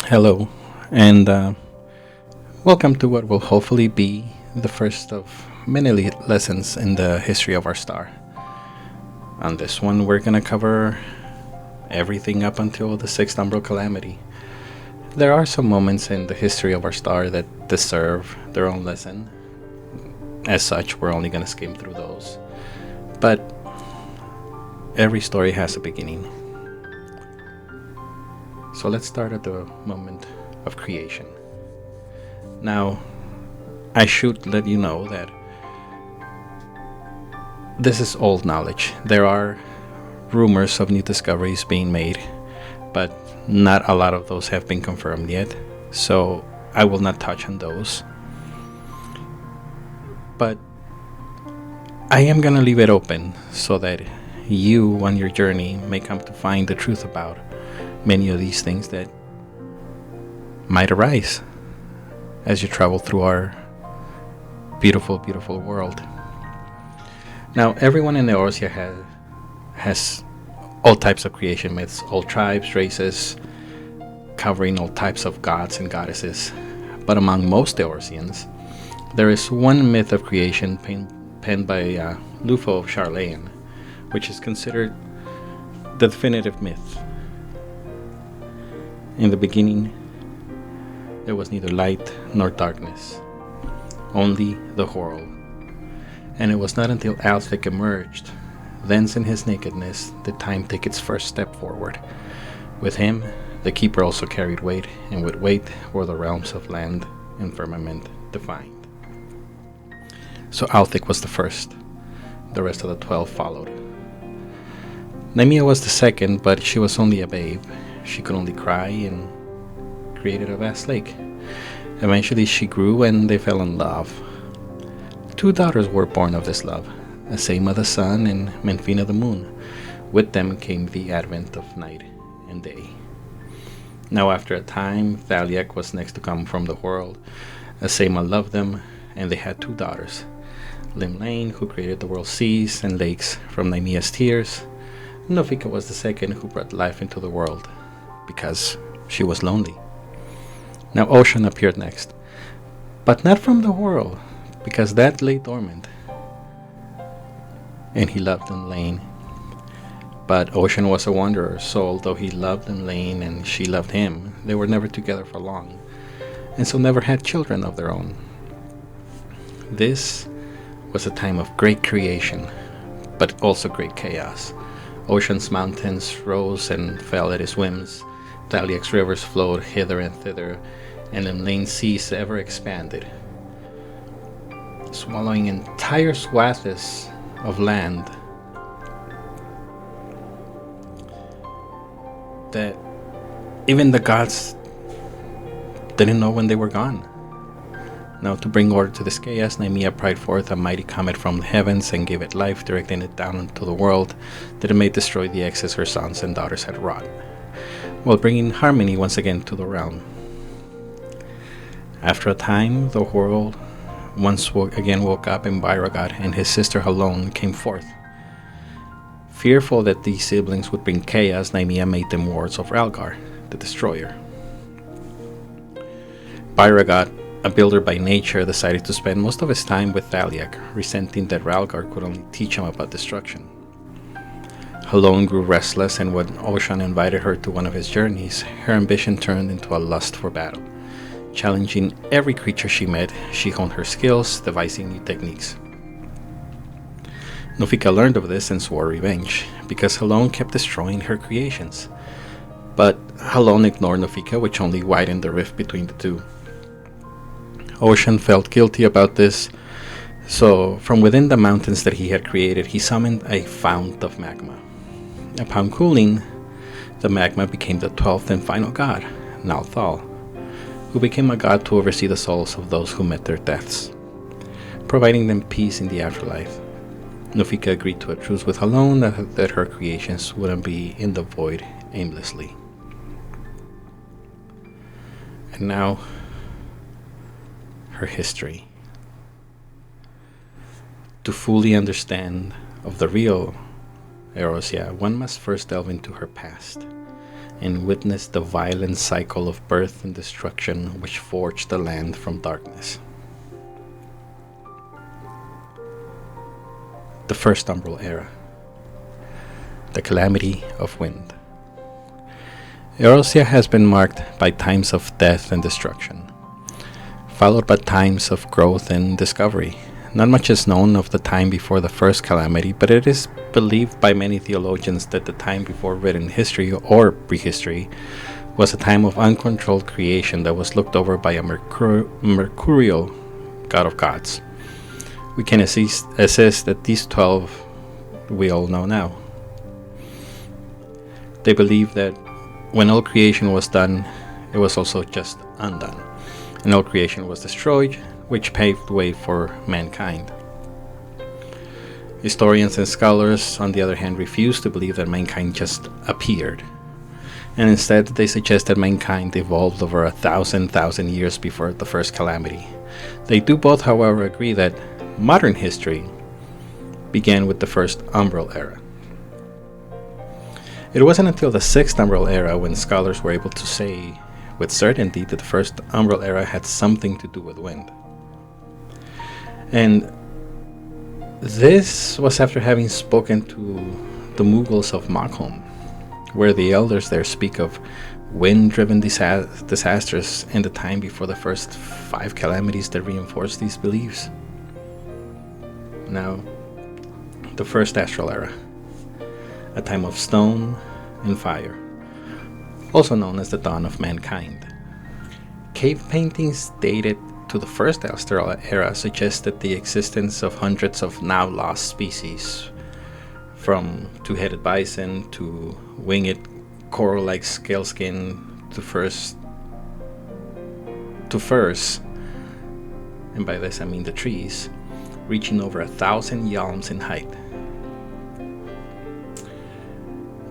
Hello, and welcome to what will hopefully be the first of many lessons in the history of our star. On this one, we're going to cover everything up until the sixth umbral calamity. There are some moments in the history of our star that deserve their own lesson. As such, we're only going to skim through those. But every story has a beginning. So let's start at the moment of creation. Now, I should let you know that this is old knowledge. There are rumors of new discoveries being made, but not a lot of those have been confirmed yet, so I will not touch on those. But I am gonna leave it open so that you on your journey may come to find the truth about many of these things that might arise as you travel through our beautiful, beautiful world. Now, everyone in Eorzea has all types of creation myths, all tribes, races, covering all types of gods and goddesses. But among most Eorzeans, there is one myth of creation penned by Lufo of Garlean, which is considered the definitive myth. In the beginning, there was neither light nor darkness, only the Horror. And it was not until Alfric emerged, thence in his nakedness, did time take its first step forward. With him, the Keeper also carried weight, and with weight were the realms of land and firmament defined. So Alfric was the first. The rest of the 12 followed. Nemea was the second, but she was only a babe. She could only cry and created a vast lake. Eventually she grew and they fell in love. 2 daughters were born of this love, Asema the sun and Menfina the moon. With them came the advent of night and day. Now after a time, Thaliak was next to come from the world. Asema loved them, and they had 2 daughters. Limlane, who created the world's seas and lakes from Nymea's tears. Nofika was the second, who brought life into the world, because she was lonely. Now Ocean appeared next, but not from the world, because that lay dormant. And he loved Elaine. But Ocean was a wanderer, so although he loved Elaine and she loved him, they were never together for long, and so never had children of their own. This was a time of great creation, but also great chaos. Ocean's mountains rose and fell at his whims. Thaliak's rivers flowed hither and thither, and Elane's seas ever expanded, swallowing entire swaths of land that even the gods didn't know when they were gone. Now, to bring order to this chaos, Nymea pried forth a mighty comet from the heavens and gave it life, directing it down into the world, that it may destroy the excess her sons and daughters had wrought, while bringing harmony once again to the realm. After a time, the world once again woke up, and Byragot and his sister Halon came forth. Fearful that these siblings would bring chaos, Nymea made them wards of Ralgar, the destroyer. Byragot, a builder by nature, decided to spend most of his time with Thaliak, resenting that Ralgar could only teach him about destruction. Halon grew restless, and when Ocean invited her to one of his journeys, her ambition turned into a lust for battle. Challenging every creature she met, she honed her skills, devising new techniques. Nofika learned of this and swore revenge, because Halon kept destroying her creations. But Halon ignored Nofika, which only widened the rift between the two. Ocean felt guilty about this, so from within the mountains that he had created, he summoned a fount of magma. Upon cooling, the magma became the 12th and final god, Nalthal, who became a god to oversee the souls of those who met their deaths, providing them peace in the afterlife. Nofika agreed to a truce with Halon that her creations wouldn't be in the void aimlessly. And now, her history. To fully understand of the real Eorzea, one must first delve into her past. and witnessed the violent cycle of birth and destruction which forged the land from darkness. The First Umbral Era. The Calamity of Wind. Eorzea has been marked by times of death and destruction, followed by times of growth and discovery. Not much is known of the time before the first calamity, but it is believed by many theologians that the time before written history or prehistory was a time of uncontrolled creation that was looked over by a mercurial god of gods. We can assist that these 12 we all know now. They believe that when all creation was done, it was also just undone, and all creation was destroyed, which paved the way for mankind. Historians and scholars, on the other hand, refuse to believe that mankind just appeared, and instead they suggest that mankind evolved over 1,000 years before the first calamity. They do both, however, agree that modern history began with the first umbral era. It wasn't until the sixth umbral era when scholars were able to say with certainty that the first umbral era had something to do with wind. And this was after having spoken to the Mughals of Magham, where the elders there speak of wind-driven disasters in the time before the first 5 calamities that reinforce these beliefs. Now, the first astral era, a time of stone and fire, also known as the dawn of mankind. Cave paintings dated to the first astral era suggested the existence of hundreds of now lost species, from two-headed bison to winged coral-like scaleskin to furs, and by this I mean the trees, reaching over 1,000 yalms in height.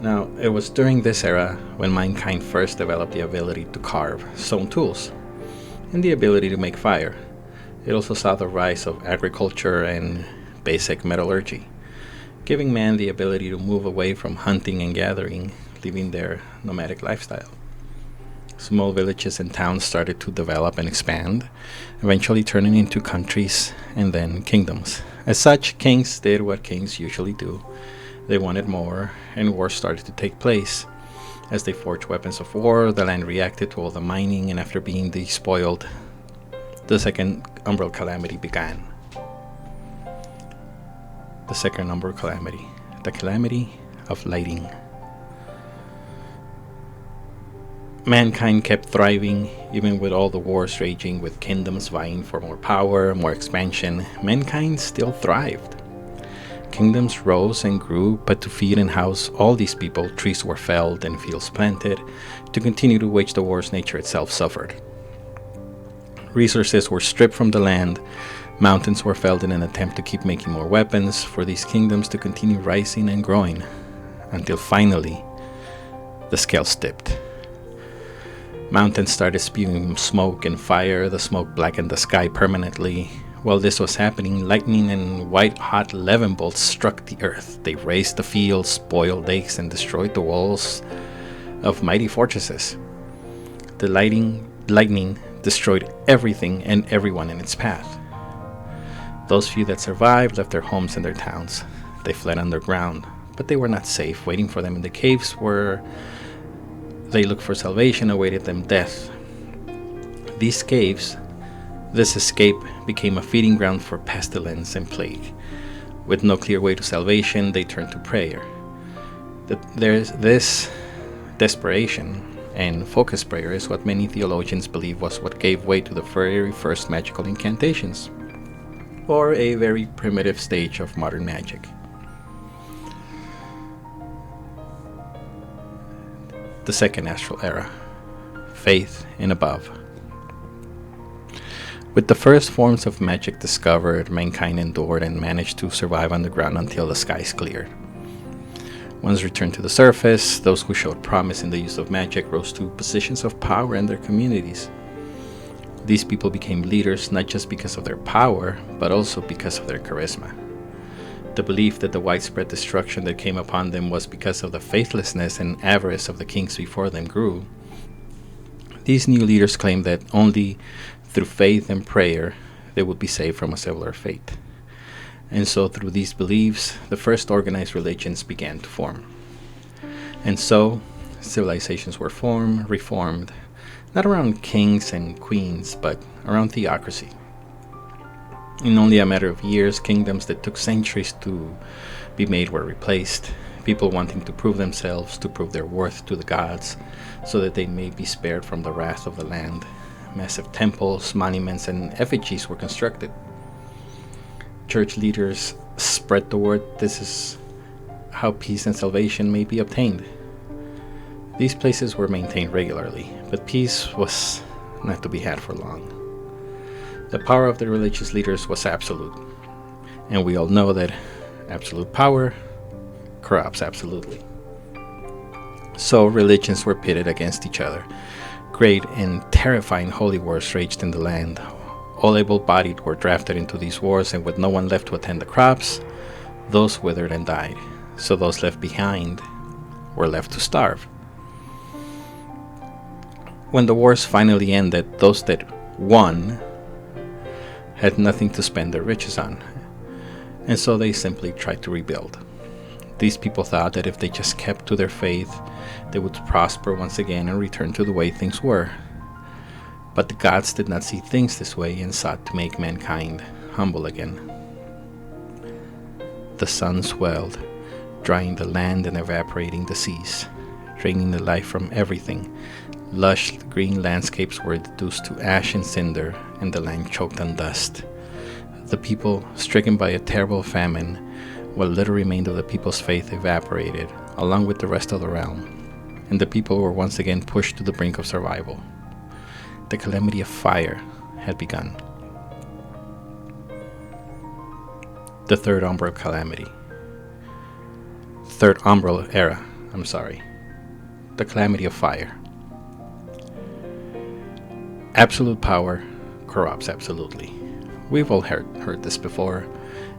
Now, it was during this era when mankind first developed the ability to carve stone tools and the ability to make fire. It also saw the rise of agriculture and basic metallurgy, giving man the ability to move away from hunting and gathering, living their nomadic lifestyle. Small villages and towns started to develop and expand, eventually turning into countries and then kingdoms. As such, kings did what kings usually do. They wanted more, and wars started to take place. As they forged weapons of war, the land reacted to all the mining, and after being despoiled, the second umbral calamity began. The second umbral calamity, the calamity of lighting. Mankind kept thriving, even with all the wars raging, with kingdoms vying for more power, more expansion. Mankind still thrived. Kingdoms rose and grew, but to feed and house all these people, trees were felled and fields planted. To continue to wage the wars, nature itself suffered. Resources were stripped from the land. Mountains were felled in an attempt to keep making more weapons for these kingdoms to continue rising and growing, until finally the scales tipped. Mountains started spewing smoke and fire. The smoke blackened the sky permanently. While this was happening, lightning and white-hot levin bolts struck the earth. They razed the fields, spoiled lakes, and destroyed the walls of mighty fortresses. The lightning destroyed everything and everyone in its path. Those few that survived left their homes and their towns. They fled underground, but they were not safe. Waiting for them in the caves where they looked for salvation awaited them death. These caves, this escape, became a feeding ground for pestilence and plague. With no clear way to salvation, they turned to prayer. There's this desperation and focused prayer is what many theologians believe was what gave way to the very first magical incantations, or a very primitive stage of modern magic. The second astral era, faith and above. With the first forms of magic discovered, mankind endured and managed to survive underground until the skies cleared. Once returned to the surface, those who showed promise in the use of magic rose to positions of power in their communities. These people became leaders not just because of their power, but also because of their charisma. The belief that the widespread destruction that came upon them was because of the faithlessness and avarice of the kings before them grew. These new leaders claimed that only through faith and prayer they would be saved from a similar fate. And so through these beliefs, the first organized religions began to form. And so civilizations were reformed, not around kings and queens, but around theocracy. In only a matter of years, kingdoms that took centuries to be made were replaced, people wanting to prove themselves, to prove their worth to the gods, so that they may be spared from the wrath of the land. Massive temples, monuments, and effigies were constructed. Church leaders spread the word this is how peace and salvation may be obtained. These places were maintained regularly, but peace was not to be had for long. The power of the religious leaders was absolute, and we all know that absolute power corrupts absolutely. So religions were pitted against each other. Great and terrifying holy wars raged in the land. All able-bodied were drafted into these wars, and with no one left to attend the crops, those withered and died. So those left behind were left to starve. When the wars finally ended, those that won had nothing to spend their riches on, and so they simply tried to rebuild. These people thought that if they just kept to their faith, they would prosper once again and return to the way things were. But the gods did not see things this way and sought to make mankind humble again. The sun swelled, drying the land and evaporating the seas, draining the life from everything. Lush green landscapes were reduced to ash and cinder, and the land choked on dust. The people, stricken by a terrible famine, what little remained of the people's faith evaporated, along with the rest of the realm, and the people were once again pushed to the brink of survival. The calamity of fire had begun. The Third Umbral Era. The calamity of fire. Absolute power corrupts absolutely. We've all heard this before,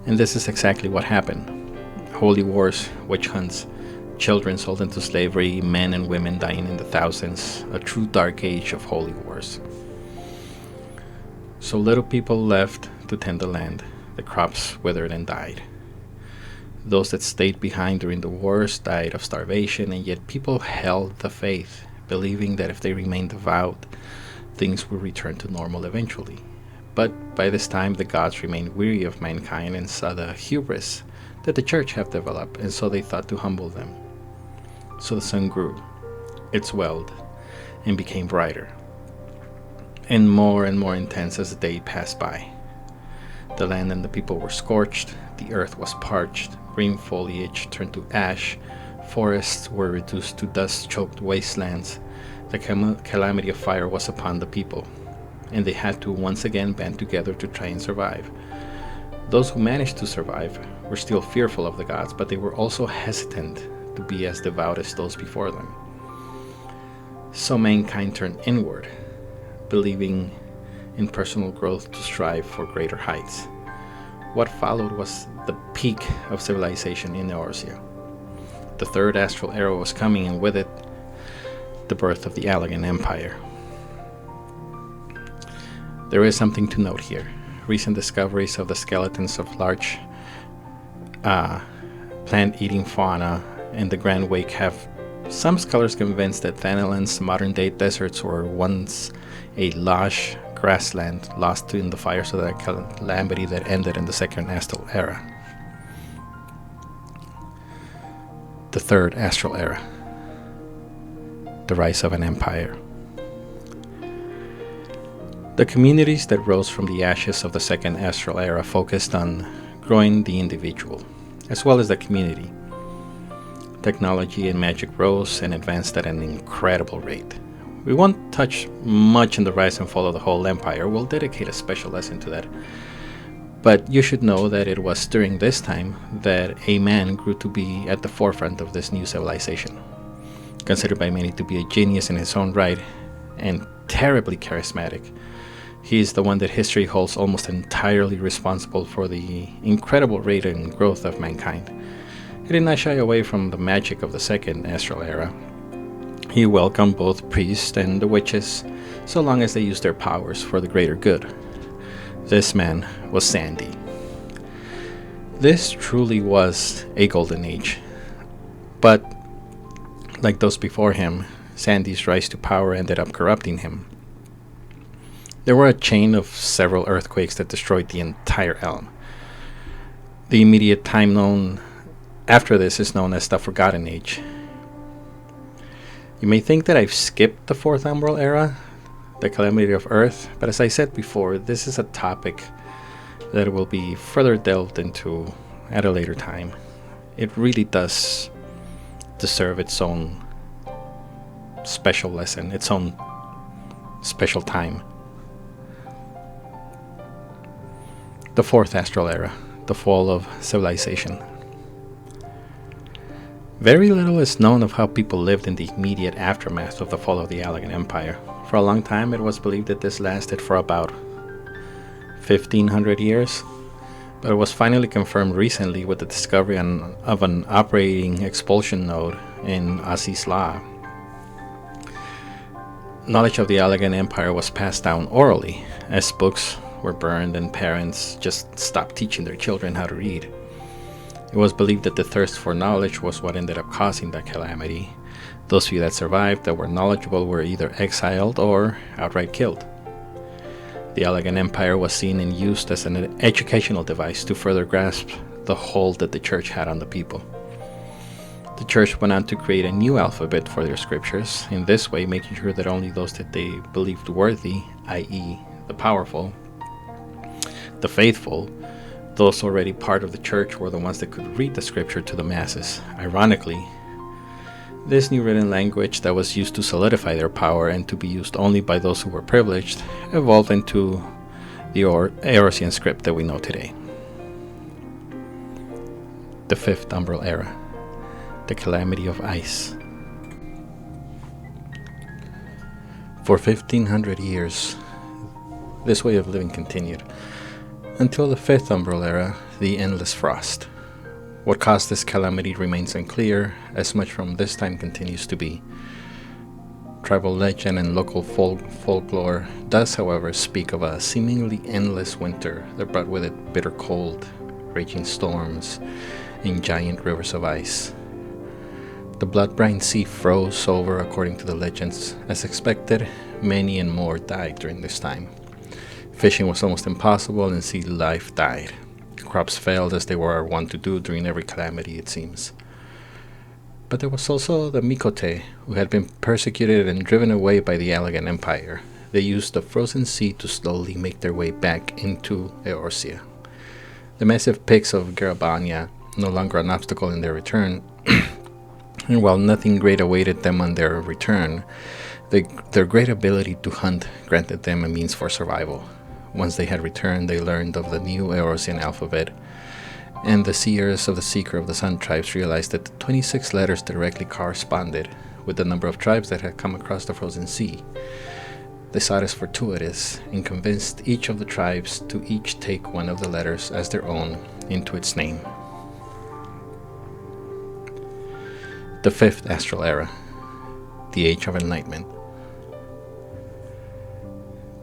and this is exactly what happened. Holy wars, witch hunts, children sold into slavery, men and women dying in the thousands, a true dark age of holy wars. So little people left to tend the land. The crops withered and died. Those that stayed behind during the wars died of starvation, and yet people held the faith, believing that if they remained devout, things would return to normal eventually. But by this time, the gods remained weary of mankind and saw the hubris that the church have developed, and so they thought to humble them. So the sun grew, it swelled, and became brighter, and more intense as the day passed by. The land and the people were scorched, the earth was parched, green foliage turned to ash, forests were reduced to dust-choked wastelands. The calamity of fire was upon the people, and they had to once again band together to try and survive. Those who managed to survive were still fearful of the gods, but they were also hesitant to be as devout as those before them. So mankind turned inward, believing in personal growth to strive for greater heights. What followed was the peak of civilization in Eorzea. The third astral era was coming, and with it, the birth of the Allagan Empire. There is something to note here. Recent discoveries of the skeletons of large plant-eating fauna in the Grand Wake have some scholars convinced that Thanalan's modern-day deserts were once a lush grassland lost in the fires of that calamity that ended in the second astral era. The third astral era. The rise of an empire. The communities that rose from the ashes of the second astral era focused on growing the individual, as well as the community. Technology and magic rose and advanced at an incredible rate. We won't touch much on the rise and fall of the whole empire. We'll dedicate a special lesson to that. But you should know that it was during this time that a man grew to be at the forefront of this new civilization, considered by many to be a genius in his own right and terribly charismatic. He is the one that history holds almost entirely responsible for the incredible rate and growth of mankind. He did not shy away from the magic of the second astral era. He welcomed both priests and the witches, so long as they used their powers for the greater good. This man was Sandy. This truly was a golden age. But, like those before him, Sandy's rise to power ended up corrupting him. There were a chain of several earthquakes that destroyed the entire realm. The immediate time known after this is known as the Forgotten Age. You may think that I've skipped the Fourth Umbral Era, the calamity of Earth, but as I said before, this is a topic that will be further delved into at a later time. It really does deserve its own special lesson, its own special time. The Fourth Astral Era, the fall of civilization. Very little is known of how people lived in the immediate aftermath of the fall of the Allagan Empire. For a long time, it was believed that this lasted for about 1500 years, but it was finally confirmed recently with the discovery of an operating expulsion node in Aziz La. Knowledge of the Allagan Empire was passed down orally, as books were burned and parents just stopped teaching their children how to read. It was believed that the thirst for knowledge was what ended up causing that calamity. Those few that survived that were knowledgeable were either exiled or outright killed. The Allagan Empire was seen and used as an educational device to further grasp the hold that the church had on the people. The church went on to create a new alphabet for their scriptures, in this way making sure that only those that they believed worthy, i.e. the powerful, the faithful, those already part of the church, were the ones that could read the scripture to the masses. Ironically, this new written language that was used to solidify their power and to be used only by those who were privileged evolved into the Eorzean script that we know today. The Fifth Umbral Era, the calamity of ice. For 1500 years, this way of living continued, until the Fifth Umbral Era, the endless frost. What caused this calamity remains unclear, as much from this time continues to be. Tribal legend and local folklore does, however, speak of a seemingly endless winter that brought with it bitter cold, raging storms, and giant rivers of ice. The blood-brine sea froze over according to the legends. As expected, many and more died during this time. Fishing was almost impossible and sea life died. Crops failed, as they were wont to do during every calamity, it seems. But there was also the Mikote, who had been persecuted and driven away by the Allagan Empire. They used the frozen sea to slowly make their way back into Eorzea. The massive peaks of Garlean, no longer an obstacle in their return, and while nothing great awaited them on their return, their great ability to hunt granted them a means for survival. Once they had returned, they learned of the new Eorzean alphabet, and the seers of the Seeker of the Sun tribes realized that the 26 letters directly corresponded with the number of tribes that had come across the frozen sea. They saw it as fortuitous and convinced each of the tribes to each take one of the letters as their own into its name. The Fifth Astral Era, the Age of Enlightenment.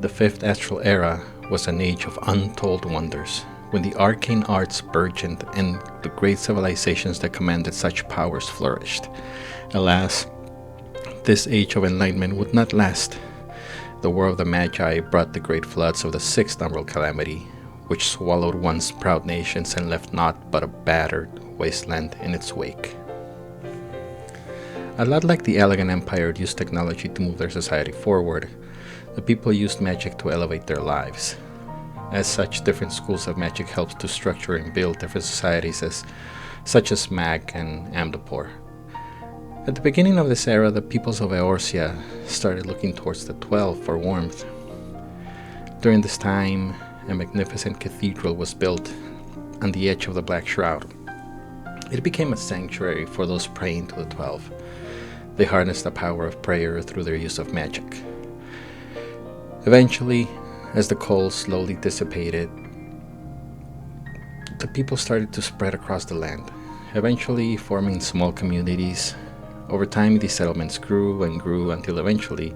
The Fifth Astral Era was an age of untold wonders, when the arcane arts burgeoned and the great civilizations that commanded such powers flourished. Alas, this age of enlightenment would not last. The war of the Magi brought the great floods of the Sixth Umbral Calamity, which swallowed once proud nations and left naught but a battered wasteland in its wake. A lot like the Allagan Empire used technology to move their society forward, the people used magic to elevate their lives. As such, different schools of magic helped to structure and build different societies such as Mag and Amdapor. At the beginning of this era, the peoples of Eorzea started looking towards the 12 for warmth. During this time, a magnificent cathedral was built on the edge of the Black Shroud. It became a sanctuary for those praying to the 12. They harnessed the power of prayer through their use of magic. Eventually, as the cold slowly dissipated, the people started to spread across the land, eventually forming small communities. Over time, these settlements grew and grew until eventually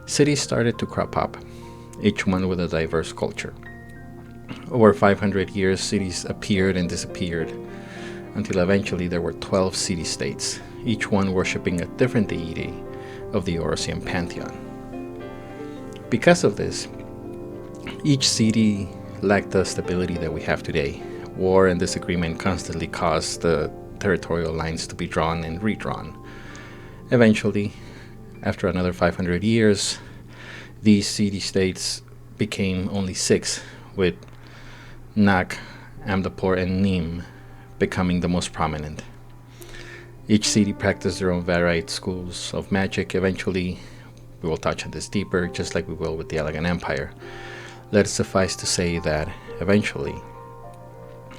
cities started to crop up, each one with a diverse culture. Over 500 years, cities appeared and disappeared, until eventually there were 12 city-states, each one worshipping a different deity of the Eorzean pantheon. Because of this, each city lacked the stability that we have today. War and disagreement constantly caused the territorial lines to be drawn and redrawn. Eventually, after another 500 years, these city-states became only 6, with Nak, Amdapor, and Nim becoming the most prominent. Each city practiced their own varied schools of magic. Eventually, we will touch on this deeper, just like we will with the Allagan Empire. Let it suffice to say that eventually,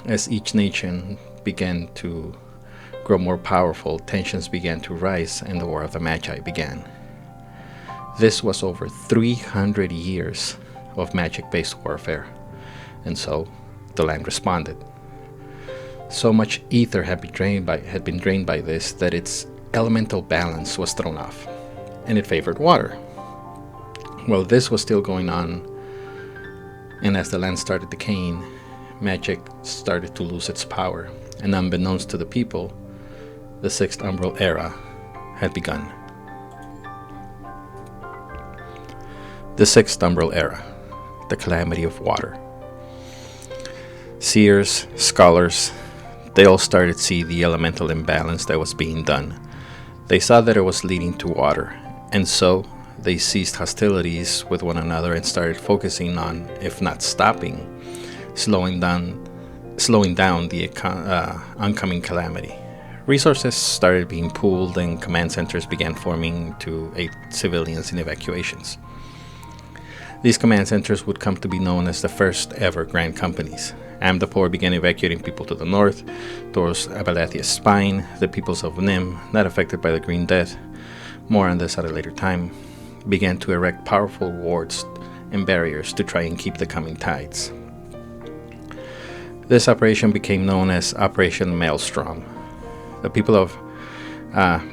as each nation began to grow more powerful, tensions began to rise and the War of the Magi began. This was over 300 years of magic-based warfare, and so the land responded. So much ether had been drained by this that its elemental balance was thrown off, and it favored water. While this was still going on, and as the land started decaying, magic started to lose its power, and unbeknownst to the people, the Sixth Umbral Era had begun. The Sixth Umbral Era, the calamity of water. Seers, scholars, they all started to see the elemental imbalance that was being done. They saw that it was leading to water, and so they ceased hostilities with one another and started focusing on, if not stopping, slowing down the oncoming calamity. Resources started being pooled and command centers began forming to aid civilians in evacuations. These command centers would come to be known as the first ever Grand Companies. Amdapor began evacuating people to the north, towards Abalathia's spine. The peoples of Nim, not affected by the Green Death, more on this at a later time, began to erect powerful wards and barriers to try and keep the coming tides. This operation became known as Operation Maelstrom. The people of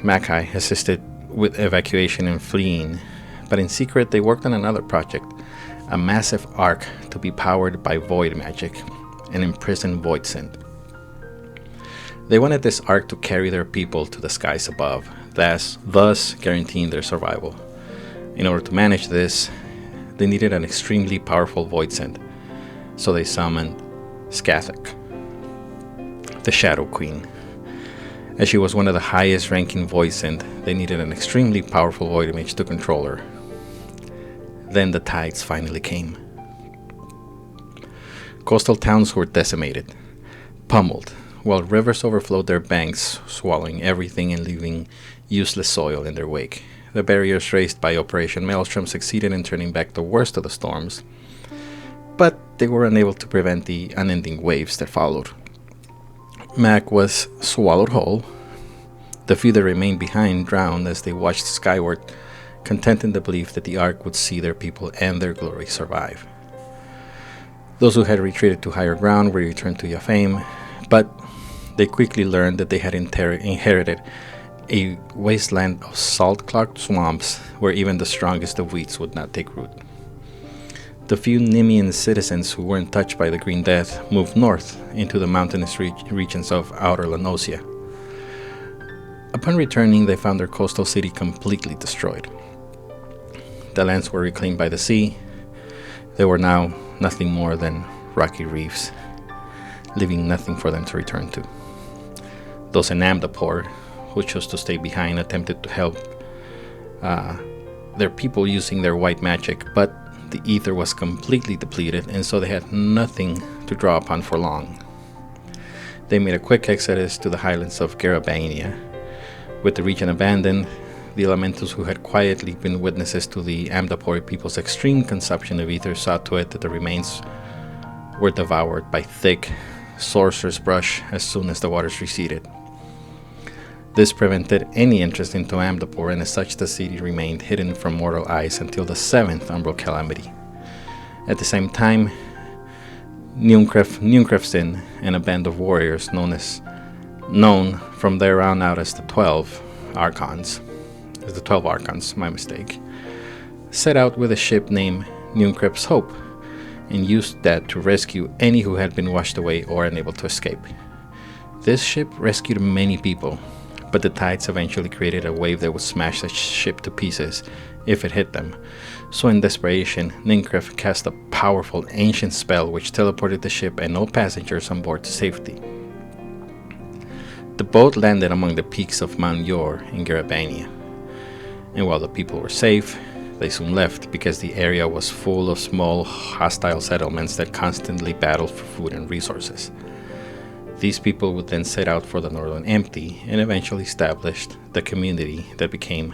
Mackay assisted with evacuation and fleeing, but in secret they worked on another project, a massive ark to be powered by void magic, an imprisoned void scent. They wanted this ark to carry their people to the skies above, thus guaranteeing their survival. In order to manage this, they needed an extremely powerful void scent, so they summoned Skathak, the Shadow Queen. As she was one of the highest ranking void scent, they needed an extremely powerful void mage to control her. Then the tides finally came. Coastal towns were decimated, pummeled, while rivers overflowed their banks, swallowing everything and leaving useless soil in their wake. The barriers raised by Operation Maelstrom succeeded in turning back the worst of the storms, but they were unable to prevent the unending waves that followed. Mac was swallowed whole. The few that remained behind drowned as they watched skyward, content in the belief that the Ark would see their people and their glory survive. Those who had retreated to higher ground were returned to Yafame, but they quickly learned that they had inherited a wasteland of salt-clogged swamps where even the strongest of weeds would not take root. The few Nimian citizens who weren't touched by the Green Death moved north into the mountainous regions of Outer Lanosia. Upon returning, they found their coastal city completely destroyed. The lands were reclaimed by the sea. They were now nothing more than rocky reefs, leaving nothing for them to return to. Those in Amdapor, who chose to stay behind, attempted to help their people using their white magic, but the ether was completely depleted, and so they had nothing to draw upon for long. They made a quick exodus to the highlands of Garabania. With the region abandoned, the elementals who had quietly been witnesses to the Amdapori people's extreme consumption of ether saw to it that the remains were devoured by thick sorcerer's brush as soon as the waters receded. This prevented any interest into Amdapor, and as such the city remained hidden from mortal eyes until the 7th Umbral Calamity. At the same time, Nunkrefsin and a band of warriors known from there on out as the 12 Archons, my mistake, set out with a ship named Nunkref's Hope and used that to rescue any who had been washed away or unable to escape. This ship rescued many people, but the tides eventually created a wave that would smash the ship to pieces if it hit them. So in desperation, Nunkref cast a powerful ancient spell which teleported the ship and all passengers on board to safety. The boat landed among the peaks of Mount Yor in Garlean, and while the people were safe, they soon left because the area was full of small hostile settlements that constantly battled for food and resources. These people would then set out for the Northern Empty and eventually established the community that became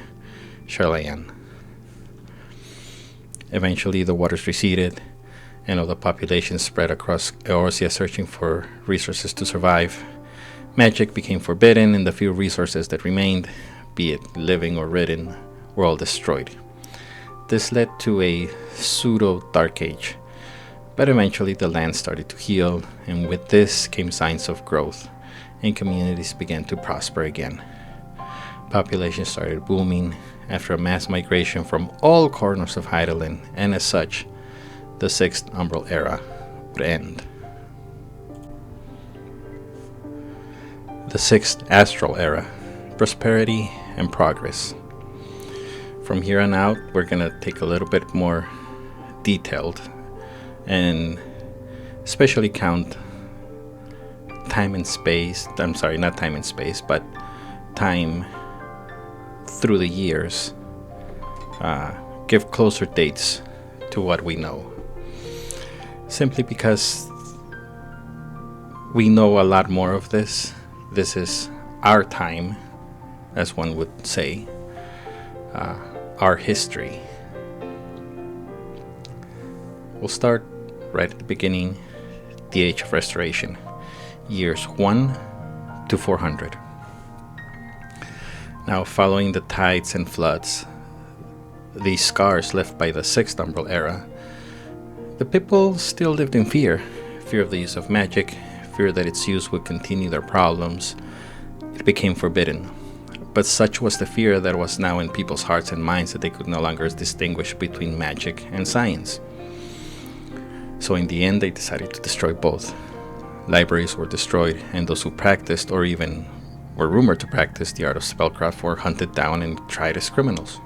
Garlean. Eventually the waters receded and all the population spread across Eorzea searching for resources to survive. Magic became forbidden and the few resources that remained, be it living or written, were all destroyed. This led to a pseudo-dark age, but eventually the land started to heal, and with this came signs of growth, and communities began to prosper again. Population started booming after a mass migration from all corners of Hydaelyn, and as such, the Sixth Umbral Era would end. The Sixth Astral Era, prosperity and progress. From here on out, we're going to take a little bit more detailed and especially count time and space. I'm sorry, not time and space, but time through the years. Give closer dates to what we know. Simply because we know a lot more of this. This is our time, as one would say. Our history. We'll start right at the beginning, the Age of Restoration, years 1 to 400. Now, following the tides and floods, the scars left by the Sixth Umbral Era, the people still lived in fear of the use of magic, fear that its use would continue their problems. It became forbidden. But such was the fear that was now in people's hearts and minds that they could no longer distinguish between magic and science. So in the end, they decided to destroy both. Libraries were destroyed, and those who practiced or even were rumored to practice the art of spellcraft were hunted down and tried as criminals.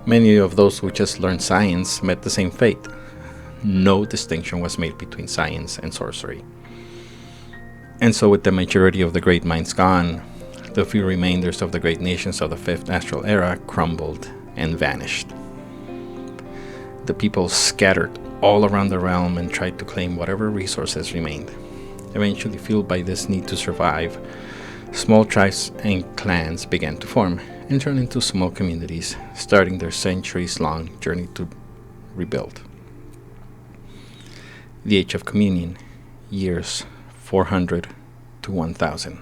Many of those who just learned science met the same fate. No distinction was made between science and sorcery. And so with the majority of the great minds gone, the few remainders of the great nations of the Fifth Astral Era crumbled and vanished. The people scattered all around the realm and tried to claim whatever resources remained. Eventually, fueled by this need to survive, small tribes and clans began to form and turn into small communities, starting their centuries-long journey to rebuild. The Age of Communion, years 400 to 1000.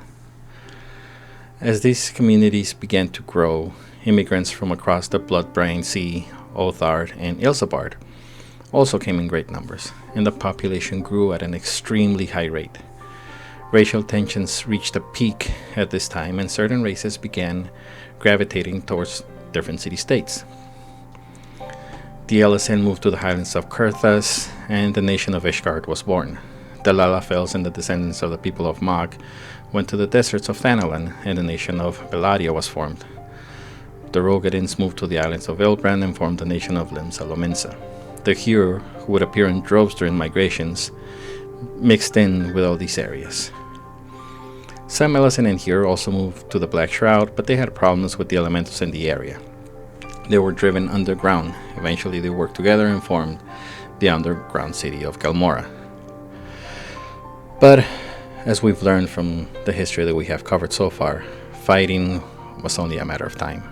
As these communities began to grow, immigrants from across the Blood-Brine Sea, Othard, and Ilsabard also came in great numbers, and the population grew at an extremely high rate. Racial tensions reached a peak at this time, and certain races began gravitating towards different city-states. The Allagan moved to the highlands of Kurthas, and the nation of Ishgard was born. The Lalafels and the descendants of the people of Mog went to the deserts of Thanalan, and the nation of Beladia was formed. The Rogadins moved to the islands of Ilbrand and formed the nation of Limsa-Lominsa. The Hur, who would appear in droves during migrations, mixed in with all these areas. Some Ellison and Hur also moved to the Black Shroud, but they had problems with the elementals in the area. They were driven underground. Eventually they worked together and formed the underground city of Galmora. But as we've learned from the history that we have covered so far, fighting was only a matter of time.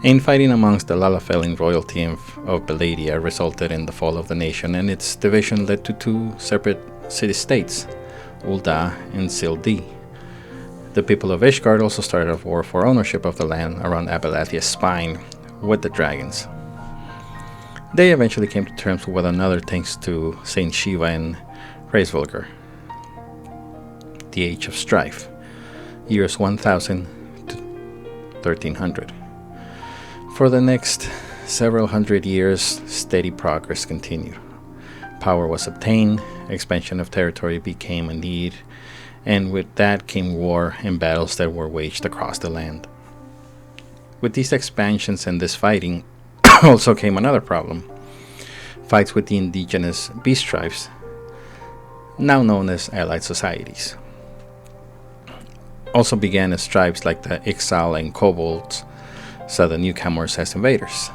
Infighting amongst the Lalafelin royalty of Beladia resulted in the fall of the nation, and its division led to two separate city-states, Ul'dah and Sildee. The people of Ishgard also started a war for ownership of the land around Abelathia's spine with the dragons. They eventually came to terms with one another thanks to Saint Shiva and Hraesvelgr. The Age of Strife, years 1000 to 1300. For the next several hundred years, steady progress continued. Power was obtained, expansion of territory became a need, and with that came war and battles that were waged across the land. With these expansions and this fighting also came another problem: fights with the indigenous beast tribes, now known as allied societies. Also began as tribes like the Ixal and Kobolds saw the newcomers as invaders.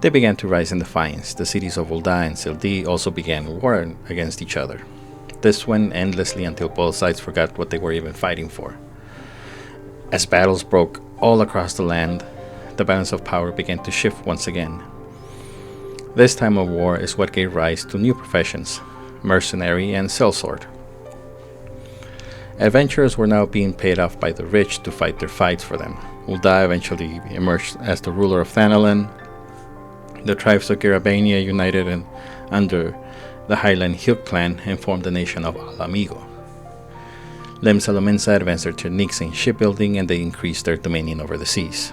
They began to rise in defiance. The cities of Ul'dah and Sildi also began war against each other. This went endlessly until both sides forgot what they were even fighting for. As battles broke all across the land, the balance of power began to shift once again. This time of war is what gave rise to new professions: mercenary and sellsword. Adventurers were now being paid off by the rich to fight their fights for them. Ul'dah eventually emerged as the ruler of Thanalan. The tribes of Garabania united under the Highland Hilk clan and formed the nation of Alamigo. Lem Salomensa advanced their techniques in shipbuilding, and they increased their dominion over the seas.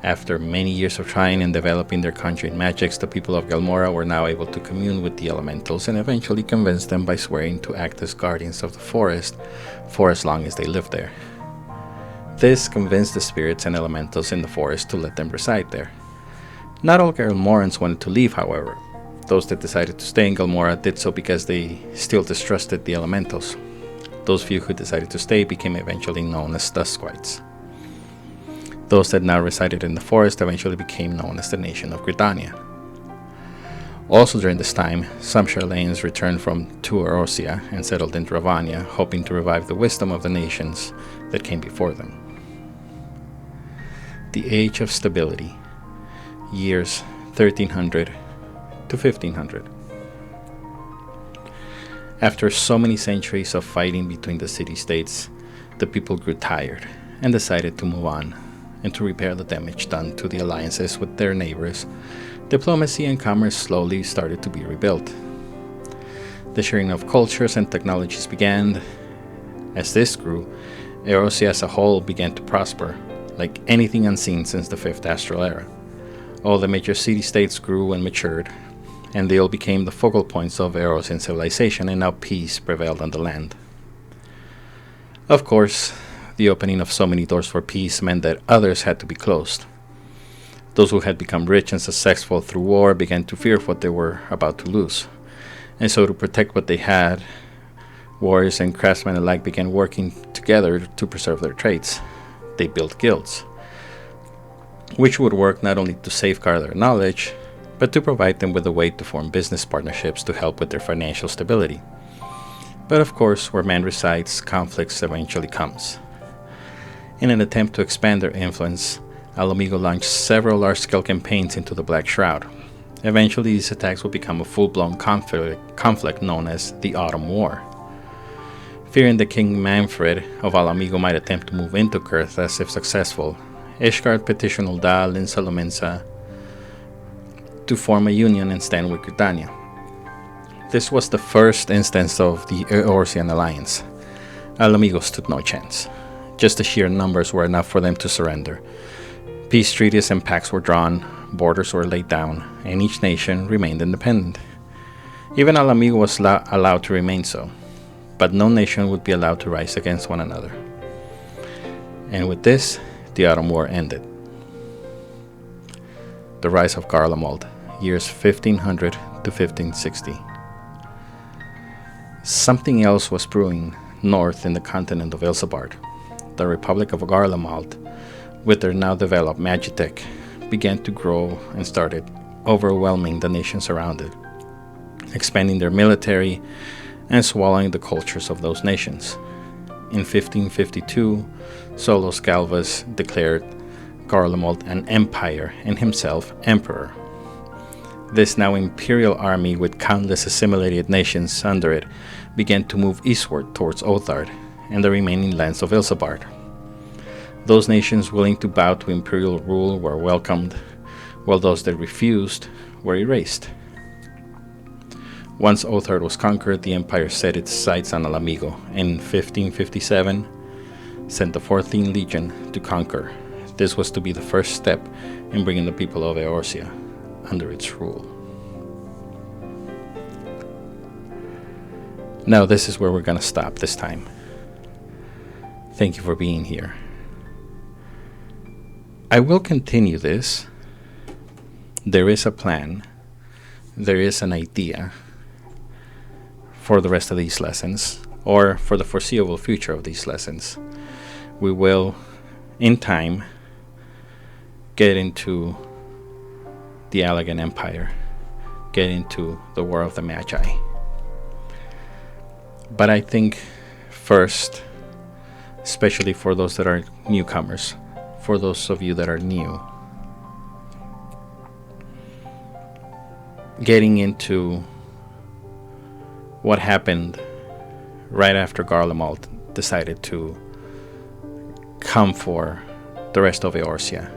After many years of trying and developing their conjuring magics, the people of Galmora were now able to commune with the elementals and eventually convinced them by swearing to act as guardians of the forest for as long as they lived there. This convinced the spirits and elementals in the forest to let them reside there. Not all Galmorans wanted to leave, however. Those that decided to stay in Galmora did so because they still distrusted the elementals. Those few who decided to stay became eventually known as Duskwites. Those that now resided in the forest eventually became known as the nation of Gridania. Also during this time, some Charlanes returned to Eorzea and settled in Dravania, hoping to revive the wisdom of the nations that came before them. The Age of Stability, years 1300 to 1500. After so many centuries of fighting between the city-states, the people grew tired and decided to move on and to repair the damage done to the alliances with their neighbors. Diplomacy and commerce slowly started to be rebuilt. The sharing of cultures and technologies began. As this grew, Eorzea as a whole began to prosper, like anything unseen since the Fifth Astral Era. All the major city-states grew and matured, and they all became the focal points of Eorzean civilization, and now peace prevailed on the land. Of course, the opening of so many doors for peace meant that others had to be closed. Those who had become rich and successful through war began to fear what they were about to lose. And so to protect what they had, warriors and craftsmen alike began working together to preserve their trades. They built guilds, which would work not only to safeguard their knowledge, but to provide them with a way to form business partnerships to help with their financial stability. But of course, where man resides, conflicts eventually comes. In an attempt to expand their influence, Alamigo launched several large-scale campaigns into the Black Shroud. Eventually, these attacks would become a full-blown conflict known as the Autumn War. Fearing that King Manfred of Alamigo might attempt to move into Kurthas if successful, Ishgard petitioned Ul'dah and Salomensa to form a union and stand with Gridania. This was the first instance of the Eorzean alliance. Alamigo stood no chance. Just the sheer numbers were enough for them to surrender. Peace treaties and pacts were drawn, borders were laid down, and each nation remained independent. Even Alamigo was allowed to remain so, but no nation would be allowed to rise against one another. And with this, the Autumn War ended. The rise of Garlemald, years 1500 to 1560. Something else was brewing north in the continent of Ilsabard. The Republic of Garlemald, with their now developed magitech, began to grow and started overwhelming the nations around it, expanding their military and swallowing the cultures of those nations. In 1552, Solos Galvas declared Garlemald an empire and himself emperor. This now imperial army with countless assimilated nations under it began to move eastward towards Othard and the remaining lands of Ilsabard. Those nations willing to bow to imperial rule were welcomed while those that refused were erased. Once Othard was conquered, the empire set its sights on Alamigo. In 1557, sent the 14th Legion to conquer. This was to be the first step in bringing the people of Eorzea under its rule. Now this is where we're going to stop this time. Thank you for being here. I will continue this. There is a plan. There is an idea for the rest of these lessons, or for the foreseeable future of these lessons. We will, in time, get into the Allagan Empire, get into the War of the Magi. But I think first, especially for those that are newcomers, for those of you that are new, getting into what happened right after Garlean decided to come for the rest of Eorzea,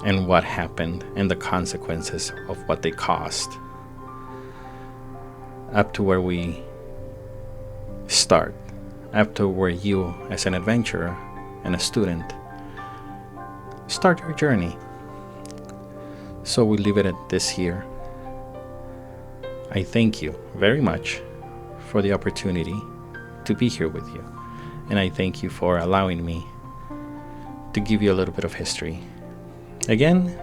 and what happened and the consequences of what they caused, up to where we start, up to where you as an adventurer and a student start your journey. So we leave it at this here. I thank you very much for the opportunity to be here with you, and I thank you for allowing me to give you a little bit of history. Again,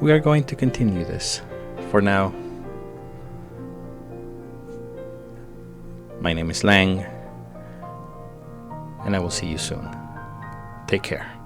we are going to continue this. For now, my name is Lang, and I will see you soon. Take care.